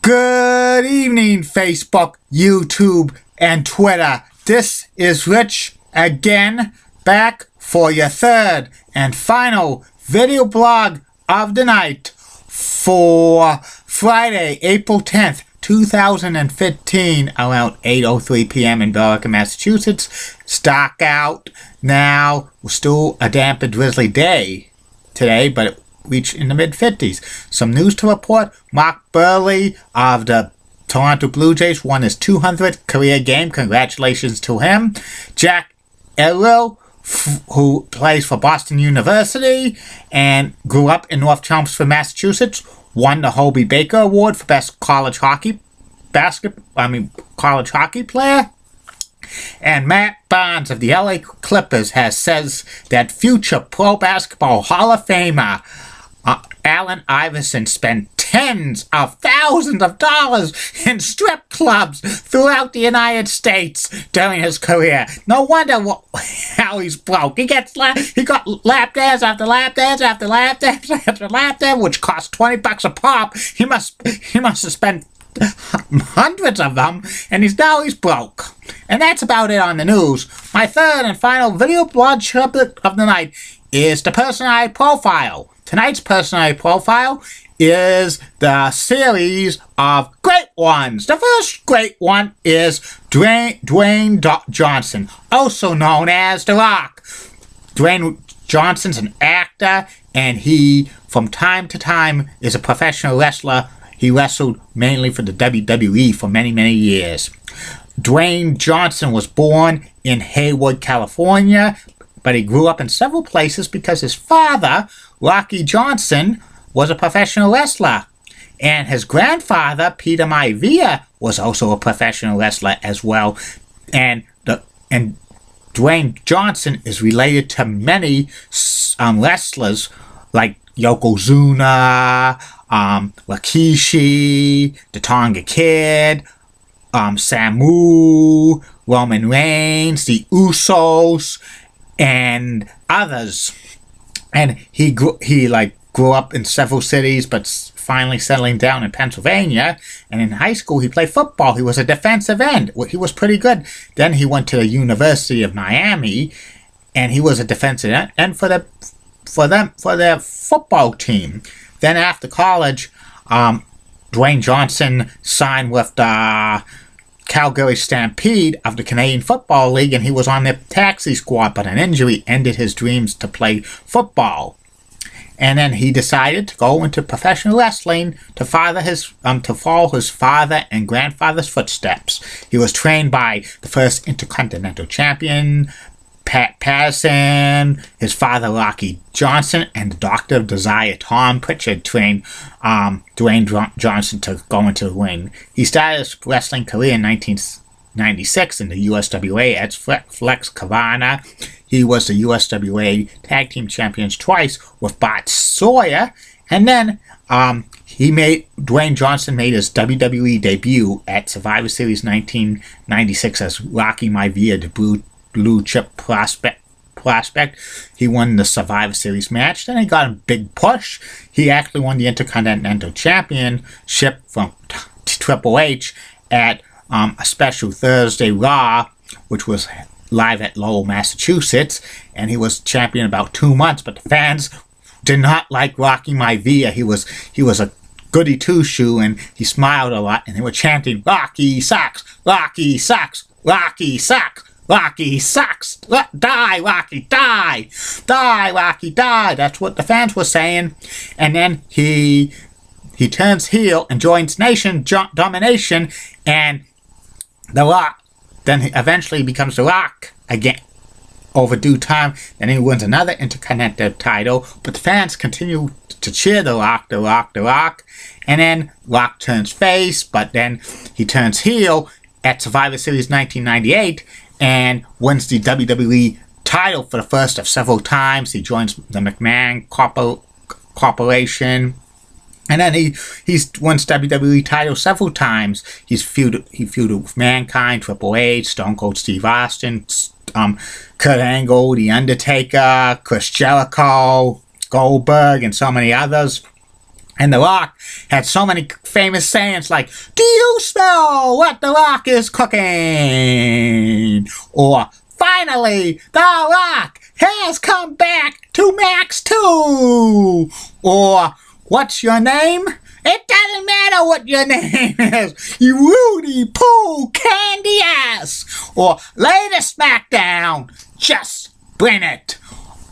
Good evening, Facebook, YouTube, and Twitter. This is Rich again, back for your third and final video blog of the night for Friday, April 10th, 2015, around 8:03 p.m. in Billerica, Massachusetts. Stock out now. Still a damp and drizzly day today, but it reached in the mid-50s. Some news to report. Mark Burley of the Toronto Blue Jays won his 200th career game. Congratulations to him. Jack Elwell, who plays for Boston University and grew up in North Chelmsford, Massachusetts, won the Hobie Baker Award for best college hockey player. And Matt Barnes of the LA Clippers says that future Pro Basketball Hall of Famer Allen Iverson spent tens of thousands of dollars in strip clubs throughout the United States during his career. No wonder how he's broke. He got lap dance after lap dance after lap dance after lap dance, which cost $20 a pop. He must have spent hundreds of them, and he's broke. And that's about it on the news. My third and final video blog subject of the night is the personality profile. Tonight's personality profile is the series of great ones. The first great one is Dwayne Johnson, also known as The Rock. Dwayne Johnson's an actor, and he, from time to time, is a professional wrestler. He wrestled mainly for the WWE for many, many years. Dwayne Johnson was born in Hayward, California, but he grew up in several places because his father, Rocky Johnson, was a professional wrestler. And his grandfather, Peter Maivia, was also a professional wrestler as well. And Dwayne Johnson is related to many wrestlers like Yokozuna, Rikishi, the Tonga Kid, Samu, Roman Reigns, the Usos, and others. And he grew up in several cities, but finally settling down in Pennsylvania. And in high school, he played football. He was a defensive end. He was pretty good. Then he went to the University of Miami, and he was a defensive end for their football team. Then after college, Dwayne Johnson signed with the Calgary Stampede of the Canadian Football League, and he was on their taxi squad, but an injury ended his dreams to play football. And then he decided to go into professional wrestling to follow his father and grandfather's footsteps. He was trained by the first Intercontinental Champion, Pat Patterson, his father Rocky Johnson, and the Doctor of Desire, Tom Pritchard, trained Dwayne Johnson to go into the ring. He started his wrestling career in 1996 in the USWA as Flex Kavana. He was the USWA Tag Team Champions twice with Bart Sawyer. And then Dwayne Johnson made his WWE debut at Survivor Series 1996 as Rocky Maivia, the blue chip prospect. He won the Survivor Series match. Then he got a big push. He actually won the Intercontinental Championship from Triple H at a special Thursday Raw, which was live at Lowell, Massachusetts. And he was champion about 2 months, but the fans did not like Rocky Maivia. He was a goody two-shoe, and he smiled a lot, and they were chanting, "Rocky sucks! Rocky sucks! Rocky sucks! Rocky sucks! Die, Rocky, die! Die, Rocky, die!" That's what the fans were saying. And then he turns heel and joins Nation Domination, and The Rock then eventually becomes The Rock again over due time. Then he wins another Intercontinental title, but the fans continue to cheer The Rock, The Rock, The Rock. And then Rock turns face, but then he turns heel at Survivor Series 1998 and wins the WWE title for the first of several times. He joins the McMahon Corporation. And then he wins WWE title several times. He feuded with Mankind, Triple H, Stone Cold Steve Austin, Kurt Angle, The Undertaker, Chris Jericho, Goldberg, and so many others. And The Rock had so many famous sayings like, "Do you smell what The Rock is cooking?" Or, "Finally, The Rock has come back to Max 2. Or, "What's your name?" "It doesn't matter what your name is, you Rudy Poo candy ass." Or, "Lay the smack down, just bring it."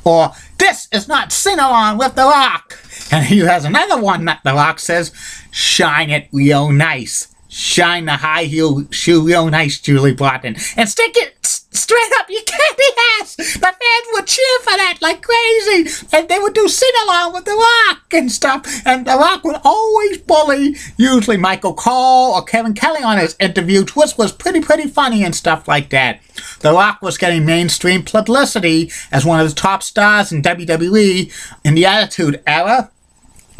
Or, "This is not Sing-Along with The Rock." And he has another one that The Rock says, "Shine it real nice. Shine the high heel shoe real nice, Julie Broughton. And stick it straight up your candy ass." The fans would cheer for that like crazy. And they would do Sing-Along with The Rock and stuff. And The Rock would always bully usually Michael Cole or Kevin Kelly on his interviews, which was pretty funny and stuff like that. The Rock was getting mainstream publicity as one of the top stars in WWE in the Attitude Era.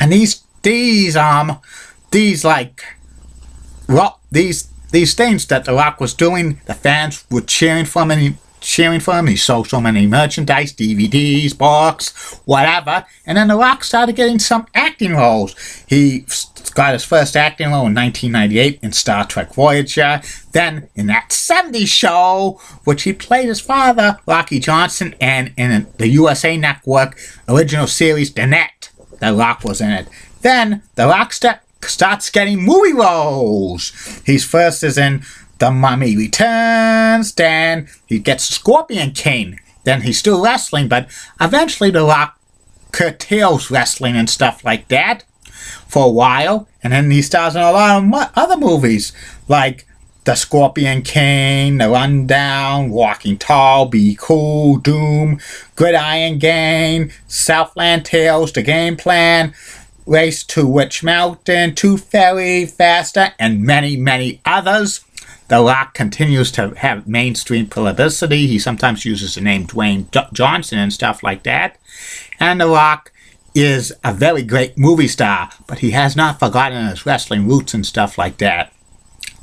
And these things that The Rock was doing, the fans were cheering for him. He sold so many merchandise, DVDs, books, whatever. And then The Rock started getting some acting roles. He got his first acting role in 1998 in Star Trek Voyager. Then in that 70s show, which he played his father, Rocky Johnson, and in the USA Network original series, The Net, The Rock was in it. Then The Rock starts getting movie roles. His first is in The Mummy Returns. Then he gets Scorpion King. Then he's still wrestling, but eventually The Rock curtails wrestling and stuff like that for a while. And then he stars in a lot of other movies, like The Scorpion King, The Rundown, Walking Tall, Be Cool, Doom, Gridiron Gang, Southland Tales, The Game Plan, Race to Witch Mountain, Tooth Fairy, Faster, and many others. The Rock continues to have mainstream publicity. He sometimes uses the name Dwayne Johnson and stuff like that. And The Rock is a very great movie star, but he has not forgotten his wrestling roots and stuff like that.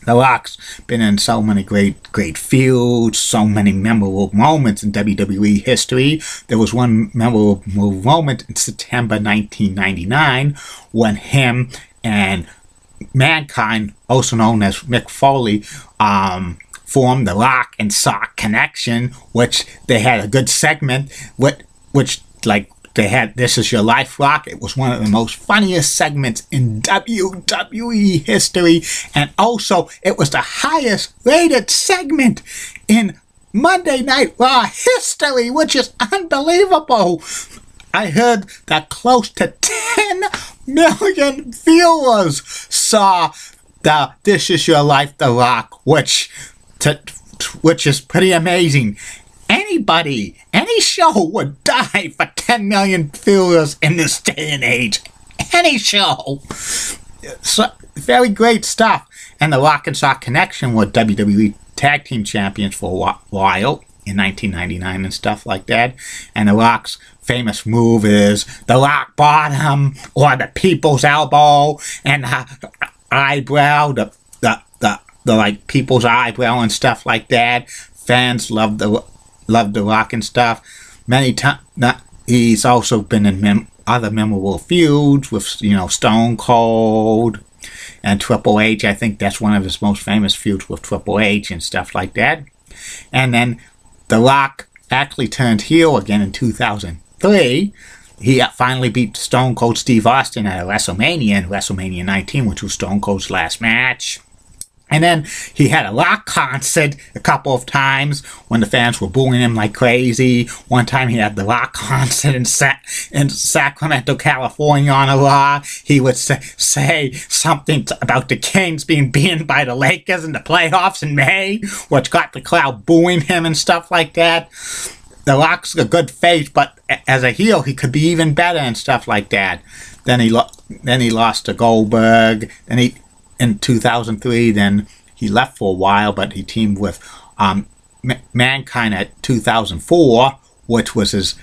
The Rock's been in so many great feuds, so many memorable moments in WWE history. There was one memorable moment in September 1999 when him and Mankind, also known as Mick Foley, formed the Rock and Sock Connection, which they had a good segment, which they had This Is Your Life, Rock. It was one of the most funniest segments in WWE history. And also, it was the highest rated segment in Monday Night Raw history, which is unbelievable. I heard that close to 10 million viewers saw the This Is Your Life, The Rock, which is pretty amazing. Any show would die for 10 million viewers in this day and age. Any show. So, very great stuff. And the Rock and Sock Connection were WWE Tag Team Champions for a while in 1999 and stuff like that. And The Rock's famous move is the Rock Bottom or the People's Elbow and the eyebrow, the like People's Eyebrow and stuff like that. Fans love the Rock and stuff. Many times, he's also been in other memorable feuds with, Stone Cold and Triple H. I think that's one of his most famous feuds with Triple H and stuff like that. And then The Rock actually turned heel again in 2003. He finally beat Stone Cold Steve Austin at WrestleMania in WrestleMania 19, which was Stone Cold's last match. And then he had a Rock concert a couple of times when the fans were booing him like crazy. One time he had the Rock concert in Sacramento, California on a Raw. He would say something about the Kings being beaten by the Lakers in the playoffs in May, which got the crowd booing him and stuff like that. The Rock's a good face, but as a heel, he could be even better and stuff like that. Then he lost to Goldberg. In 2003, then he left for a while, but he teamed with Mankind at 2004, which was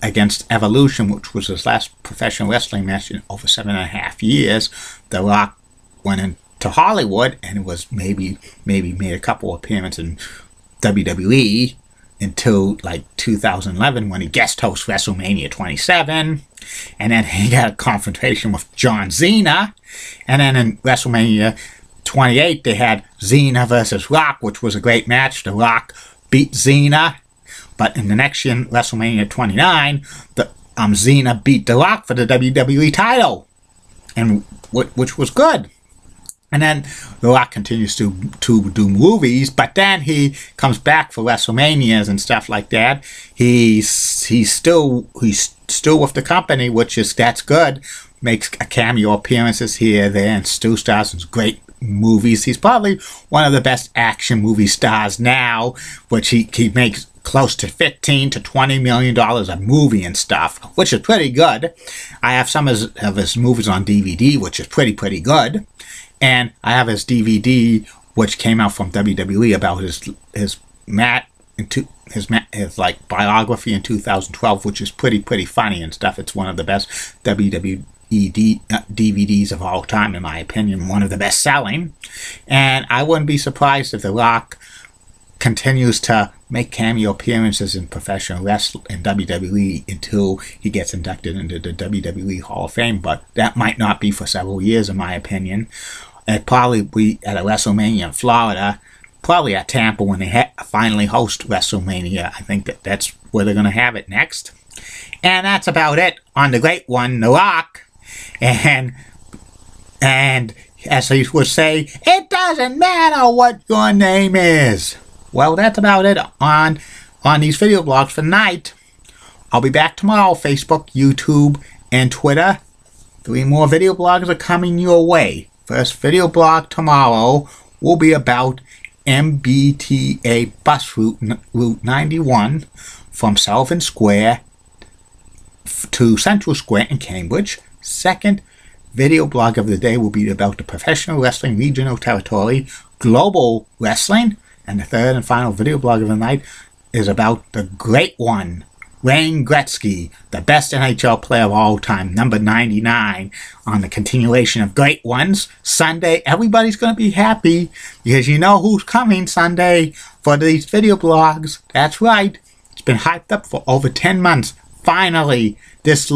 against Evolution, which was his last professional wrestling match in over 7.5 years. The Rock went into Hollywood and was maybe made a couple appearances in WWE until like 2011 when he guest hosted WrestleMania 27. And then he got a confrontation with John Cena. And then in WrestleMania 28, they had Cena versus Rock, which was a great match. The Rock beat Cena. But in the next year, WrestleMania 29, Cena beat The Rock for the WWE title, and which was good. And then The Rock continues to do movies, but then he comes back for WrestleManias and stuff like that. He's still with the company, that's good. Makes a cameo appearances here, there, and still stars in great movies. He's probably one of the best action movie stars now, which he makes close to $15 to $20 million a movie and stuff, which is pretty good. I have some of his movies on DVD, which is pretty good. And I have his DVD, which came out from WWE about his biography in 2012, which is pretty funny and stuff. It's one of the best WWE DVDs of all time, in my opinion. One of the best selling. And I wouldn't be surprised if The Rock continues to make cameo appearances in professional wrestling in WWE until he gets inducted into the WWE Hall of Fame, but that might not be for several years, in my opinion. It'd probably be at a WrestleMania in Florida, probably at Tampa when they finally host WrestleMania. I think that's where they're going to have it next. And that's about it on the great one, The Rock. And as he would say, it doesn't matter what your name is. Well, that's about it on these video blogs for tonight. I'll be back tomorrow, Facebook, YouTube, and Twitter. 3 more video blogs are coming your way. First video blog tomorrow will be about MBTA bus route 91 from Sullivan Square to Central Square in Cambridge. Second video blog of the day will be about the professional wrestling regional territory, global wrestling. And the third and final video blog of the night is about the great one, Wayne Gretzky, the best NHL player of all time, number 99, on the continuation of great ones. Sunday, everybody's going to be happy because you know who's coming Sunday for these video blogs. That's right. It's been hyped up for over 10 months. Finally, this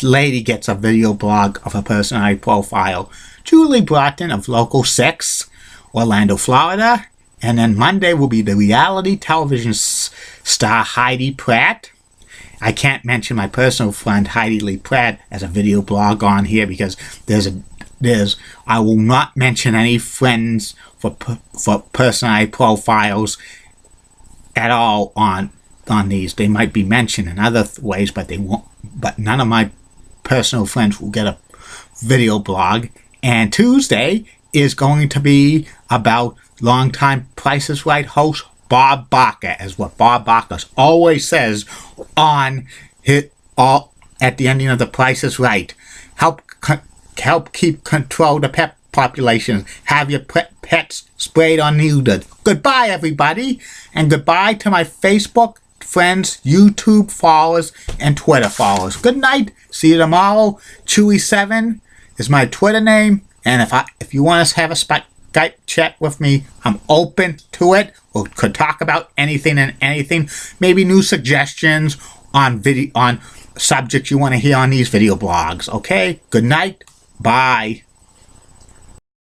lady gets a video blog of her personality profile. Julie Broughton of Local 6, Orlando, Florida. And then Monday will be the reality television star Heidi Pratt. I can't mention my personal friend Heidi Lee Pratt as a video blog on here because I will not mention any friends for personality profiles at all on these. They might be mentioned in other ways, but they won't. But none of my personal friends will get a video blog. And Tuesday is going to be about longtime Price is Right host Bob Barker, as what Bob Barker always says on at the ending of The Price is Right. Help keep control of the pet population. Have your pets sprayed or neutered. Goodbye, everybody, and goodbye to my Facebook friends, YouTube followers, and Twitter followers. Good night. See you tomorrow. Chewy7 is my Twitter name, and if you want us to have a Skype chat with me, I'm open to it. We could talk about anything and anything. Maybe new suggestions on subjects you want to hear on these video blogs. Okay? Good night. Bye.